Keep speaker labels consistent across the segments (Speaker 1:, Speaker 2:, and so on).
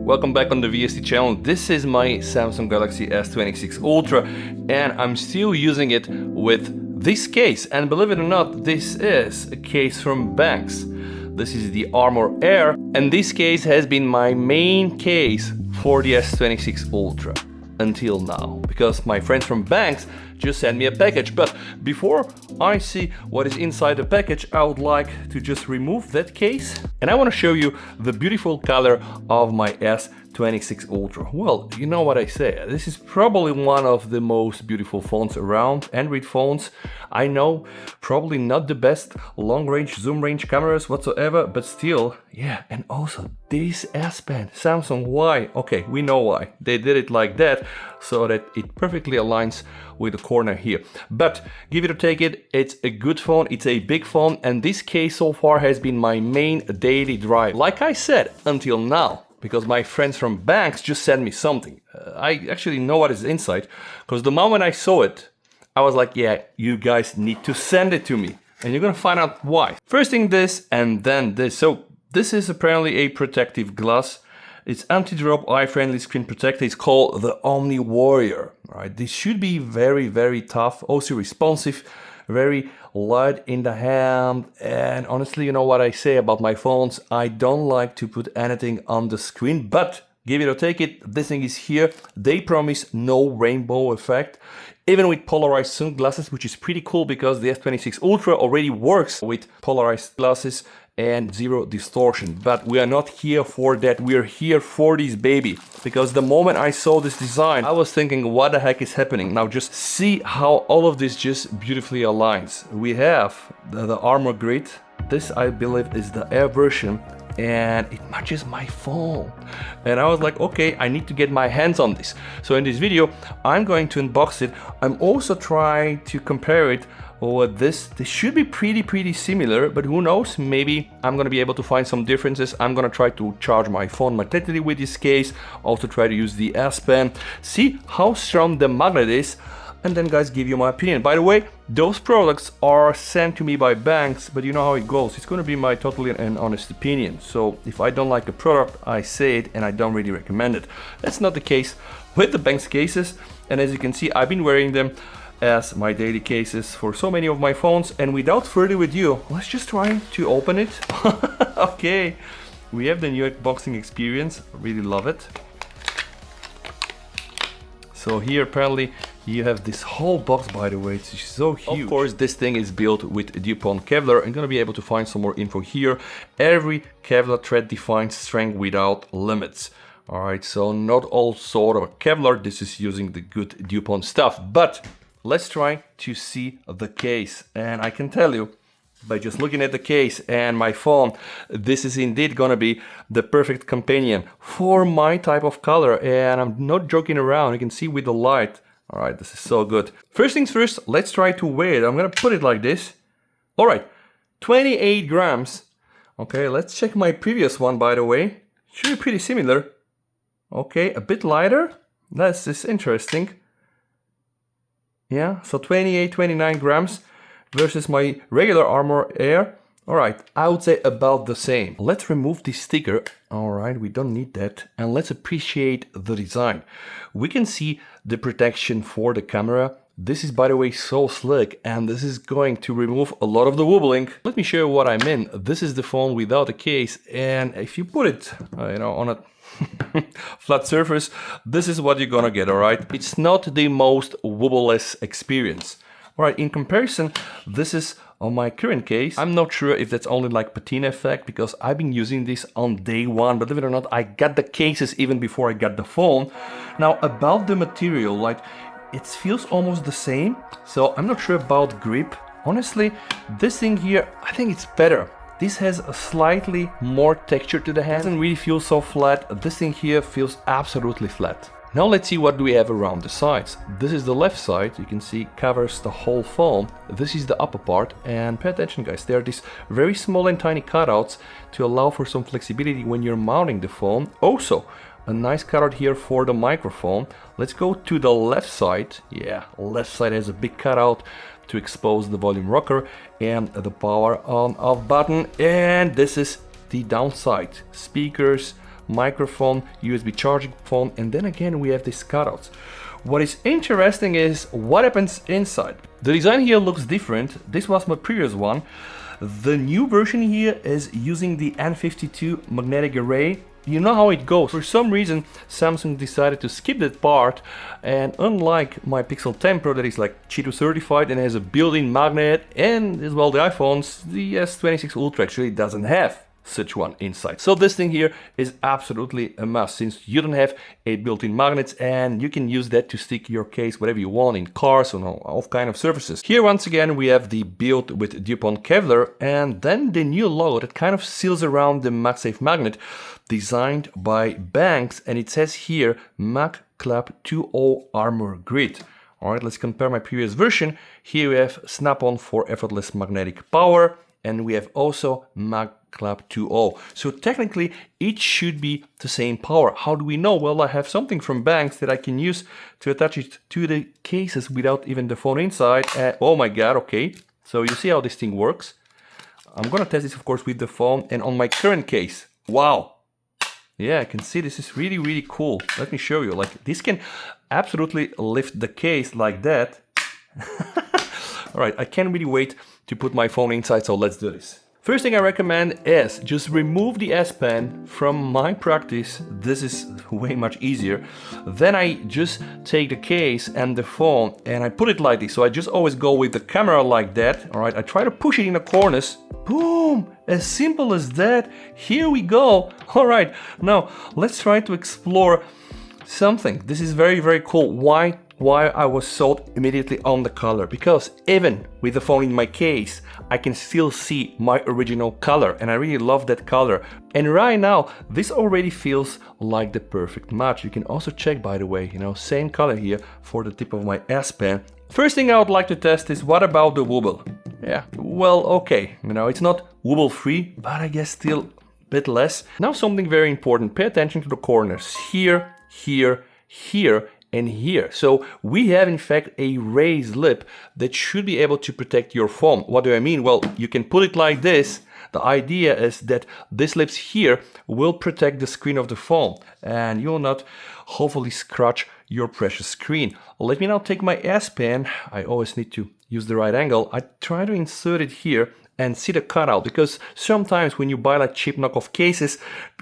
Speaker 1: Welcome back on the VST channel. This is my Samsung Galaxy S26 Ultra and I'm still using it with this case, and believe it or not, this is a case from Benks. This is the Armor Air, and this case has been my main case for the S26 Ultra until now, because my friends from Benks just sent me a package. But before I see what is inside the package, I would like to just remove that case, and I want to show you the beautiful color of my S26 Ultra. Well, you know what I say, this is probably one of the most beautiful phones around, Android phones. I know, probably not the best long range, zoom range cameras whatsoever, but still, yeah. And also this S Pen, Samsung, why? Okay, we know why. They did it like that, so that it perfectly aligns with the corner here. But give it or take it, it's a good phone, it's a big phone, and this case so far has been my main daily drive. Like I said, until now, because my friends from Benks just sent me something. I actually know what is inside, because the moment I saw it, I was like, yeah, you guys need to send it to me. And you're gonna find out why. First thing this, and then this. So this is apparently a protective glass. It's anti-drop, eye-friendly screen protector. It's called the Omni Warrior. Right? This should be very, very tough, also responsive, very light in the hand. And honestly, you know what I say about my phones, I don't like to put anything on the screen, but give it or take it, this thing is here. They promise no rainbow effect, even with polarized sunglasses, which is pretty cool because the S26 Ultra already works with polarized glasses and zero distortion. But we are not here for that, we are here for this baby. Because the moment I saw this design, I was thinking, what the heck is happening? Now just see how all of this just beautifully aligns. We have the Armor Grid. This, I believe, is the Air version, and it matches my phone. And I was like, okay, I need to get my hands on this. So in this video, I'm going to unbox it. I'm also trying to compare it with this. This should be pretty similar, but who knows, maybe I'm gonna be able to find some differences. I'm gonna try to charge my phone magnetically with this case, also try to use the S Pen, see how strong the magnet is, and then guys, give you my opinion. By the way, those products are sent to me by Benks, but you know how it goes. It's gonna be my totally and honest opinion. So if I don't like a product, I say it and I don't really recommend it. That's not the case with the Benks cases. And as you can see, I've been wearing them as my daily cases for so many of my phones. And without further ado, let's just try to open it. Okay, we have the new unboxing experience. I really love it. So here apparently you have this whole box, by the way, it's so huge. Of course, this thing is built with Dupont Kevlar. I'm gonna be able to find some more info here. Every Kevlar thread defines strength without limits. All right, so not all sort of Kevlar, this is using the good Dupont stuff. But let's try to see the case. And I can tell you, by just looking at the case and my phone, this is indeed gonna be the perfect companion for my type of color. And I'm not joking around, you can see with the light. All right, this is so good. First things first, let's try to weigh it. I'm gonna put it like this. All right, 28 grams. Okay, let's check my previous one, by the way. Should be pretty similar. Okay, a bit lighter. That's just interesting. Yeah, so 28, 29 grams versus my regular Armor Air. All right, I would say about the same. Let's remove this sticker. All right, we don't need that. And let's appreciate the design. We can see the protection for the camera. This is, by the way, so slick, and this is going to remove a lot of the wobbling. Let me show you what I mean. This is the phone without a case, and if you put it, on a flat surface, this is what you're gonna get. All right, it's not the most wobbleless experience. All right, in comparison, this is on my current case. I'm not sure if that's only like patina effect, because I've been using this on day one. Believe it or not, I got the cases even before I got the phone. Now about the material, like it feels almost the same. So I'm not sure about grip. Honestly, this thing here, I think it's better. This has a slightly more texture to the hand. It doesn't really feel so flat. This thing here feels absolutely flat. Now let's see what do we have around the sides. This is the left side, you can see covers the whole phone. This is the upper part, and pay attention guys, there are these very small and tiny cutouts to allow for some flexibility when you're mounting the phone. Also, a nice cutout here for the microphone. Let's go to the left side. Yeah, left side has a big cutout to expose the volume rocker and the power on off button. And this is the downside, speakers, microphone, USB charging phone, and then again we have these cutouts. What is interesting is what happens inside. The design here looks different. This was my previous one. The new version here is using the N52 magnetic array. You know how it goes. For some reason, Samsung decided to skip that part, and unlike my Pixel 10 Pro that is like Cheeto certified and has a built-in magnet, and as well the iPhones, the S26 Ultra actually doesn't have such one inside. So this thing here is absolutely a must, since you don't have a built-in magnets, and you can use that to stick your case whatever you want in cars or all kind of surfaces. Here once again we have the build with Dupont Kevlar, and then the new logo that kind of seals around the MagSafe magnet, designed by Benks, and it says here MagClap 2.0 Armor Grid. Alright, let's compare my previous version. Here we have snap-on for effortless magnetic power, and we have also MagClap 2.0. So technically it should be the same power. How do we know? Well, I have something from Benks that I can use to attach it to the cases without even the phone inside. Oh my god, okay. So you see how this thing works. I'm gonna test this of course with the phone and on my current case. Wow. Yeah, I can see this is really, really cool. Let me show you. Like, this can absolutely lift the case like that. All right, I can't really wait to put my phone inside, so let's do this. First thing I recommend is just remove the S Pen. From my practice, this is way much easier. Then I just take the case and the phone and I put it like this. So I just always go with the camera like that. All right, I try to push it in the corners. Boom! As simple as that. Here we go. All right, now let's try to explore something. This is very, very cool. Why I was sold immediately on the color? Because even with the phone in my case, I can still see my original color, and I really love that color. And right now, this already feels like the perfect match. You can also check, by the way, you know, same color here for the tip of my S Pen. First thing I would like to test is what about the wobble? Yeah, well, okay, you know, it's not wobble free, but I guess still a bit less. Now something very important, pay attention to the corners here, here, here, and here. So we have in fact a raised lip that should be able to protect your phone. What do I mean? Well, you can put it like this. The idea is that this lips here will protect the screen of the phone and you will not hopefully scratch your precious screen. Let me now take my S Pen. I always need to use the right angle. I try to insert it here and see the cutout, because sometimes when you buy like cheap knockoff cases,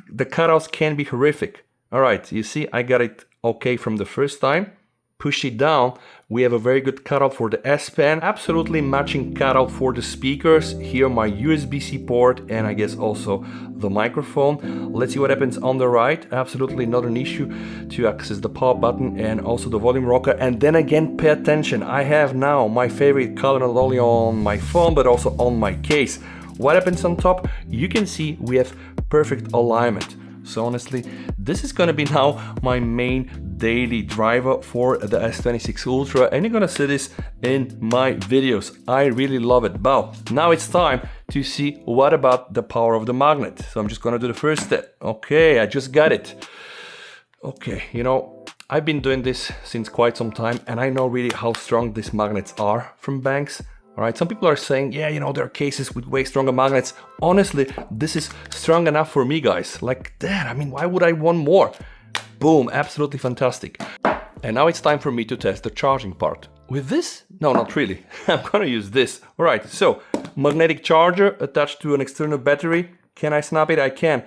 Speaker 1: the cutouts can be horrific. All right, you see, I got it okay from the first time. Push it down. We have a very good cutout for the S Pen, absolutely matching cutout for the speakers. Here my USB-C port and I guess also the microphone. Let's see what happens on the right. Absolutely not an issue to access the power button and also the volume rocker. And then again, pay attention. I have now my favorite color not only on my phone but also on my case. What happens on top? You can see we have perfect alignment. So honestly, this is gonna be now my main daily driver for the S26 Ultra, and you're gonna see this in my videos. I really love it. But now it's time to see what about the power of the magnet. So I'm just gonna do the first step. Okay, I just got it. Okay, you know, I've been doing this since quite some time, and I know really how strong these magnets are from Benks. All right, some people are saying, yeah, you know, there are cases with way stronger magnets. Honestly, this is strong enough for me, guys. Like that, I mean, why would I want more? Boom, absolutely fantastic. And now it's time for me to test the charging part. With this? No, not really. I'm gonna use this. All right, so magnetic charger attached to an external battery. Can I snap it? I can.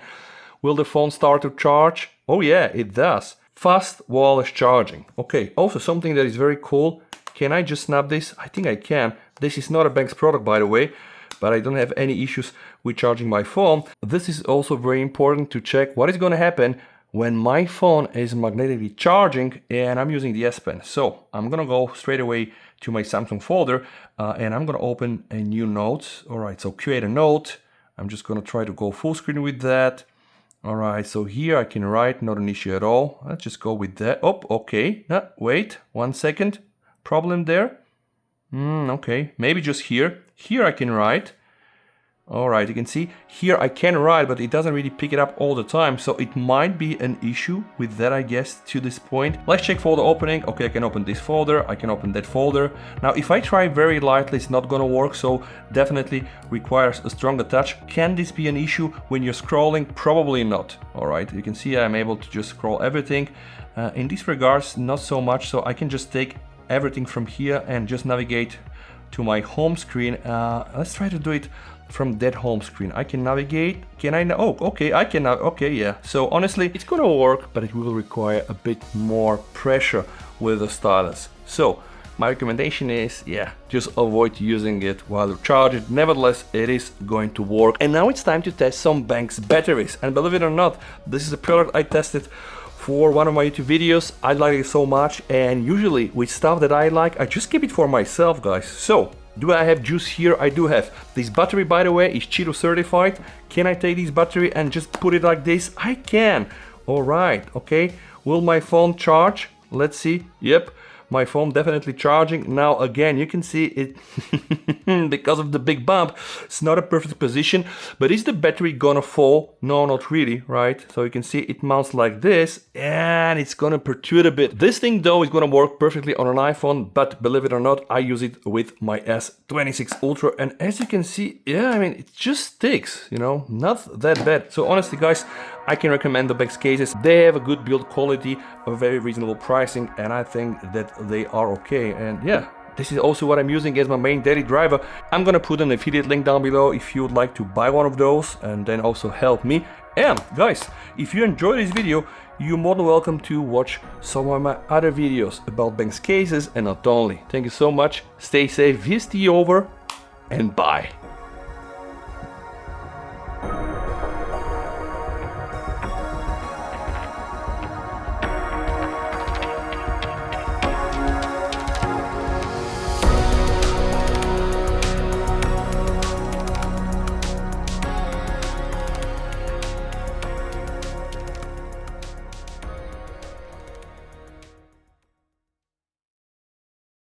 Speaker 1: Will the phone start to charge? Oh yeah, it does. Fast wireless charging. Okay, also something that is very cool. Can I just snap this? I think I can. This is not a Benks product, by the way, but I don't have any issues with charging my phone. This is also very important to check what is going to happen when my phone is magnetically charging and I'm using the S Pen. So I'm going to go straight away to my Samsung folder and I'm going to open a new note. All right, so create a note. I'm just going to try to go full screen with that. All right, so here I can write, not an issue at all. Let's just go with that. Oh, okay. No, wait, 1 second. Problem there. Okay, maybe just here. Here I can write. Alright, you can see here I can write, but it doesn't really pick it up all the time, so it might be an issue with that, I guess, to this point. Let's check folder opening. Okay, I can open this folder, I can open that folder. Now, if I try very lightly, it's not gonna work, so definitely requires a stronger touch. Can this be an issue when you're scrolling? Probably not. Alright, you can see I'm able to just scroll everything. In this regards, not so much, so I can just take everything from here and just navigate to my home screen. Let's try to do it from that home screen. I can navigate. Can I? Oh, okay, I can now. Okay, yeah. So honestly, it's gonna work, but it will require a bit more pressure with the stylus. So my recommendation is, yeah, just avoid using it while you charge it. Nevertheless, it is going to work. And now it's time to test some Benks batteries. And believe it or not, this is a product I tested for one of my YouTube videos. I like it so much, and usually with stuff that I like, I just keep it for myself, guys. So do I have juice here? I do have. This battery, by the way, is Cheeto certified. Can I take this battery and just put it like this? I can. All right, okay. Will my phone charge? Let's see. Yep, my phone definitely charging. Now again, you can see it because of the big bump, it's not a perfect position. But is the battery gonna fall? No, not really, right? So you can see it mounts like this and it's gonna protrude a bit. This thing though is gonna work perfectly on an iPhone, but believe it or not, I use it with my S26 Ultra, and as you can see, yeah, I mean, it just sticks, you know, not that bad. So honestly, guys, I can recommend the Benks cases. They have a good build quality, a very reasonable pricing, and I think that they are okay. And yeah, this is also what I'm using as my main daily driver. I'm gonna put an affiliate link down below if you would like to buy one of those and then also help me. And guys, if you enjoyed this video, you're more than welcome to watch some of my other videos about Benks cases, and not only. Thank you so much, stay safe, VST over, and bye.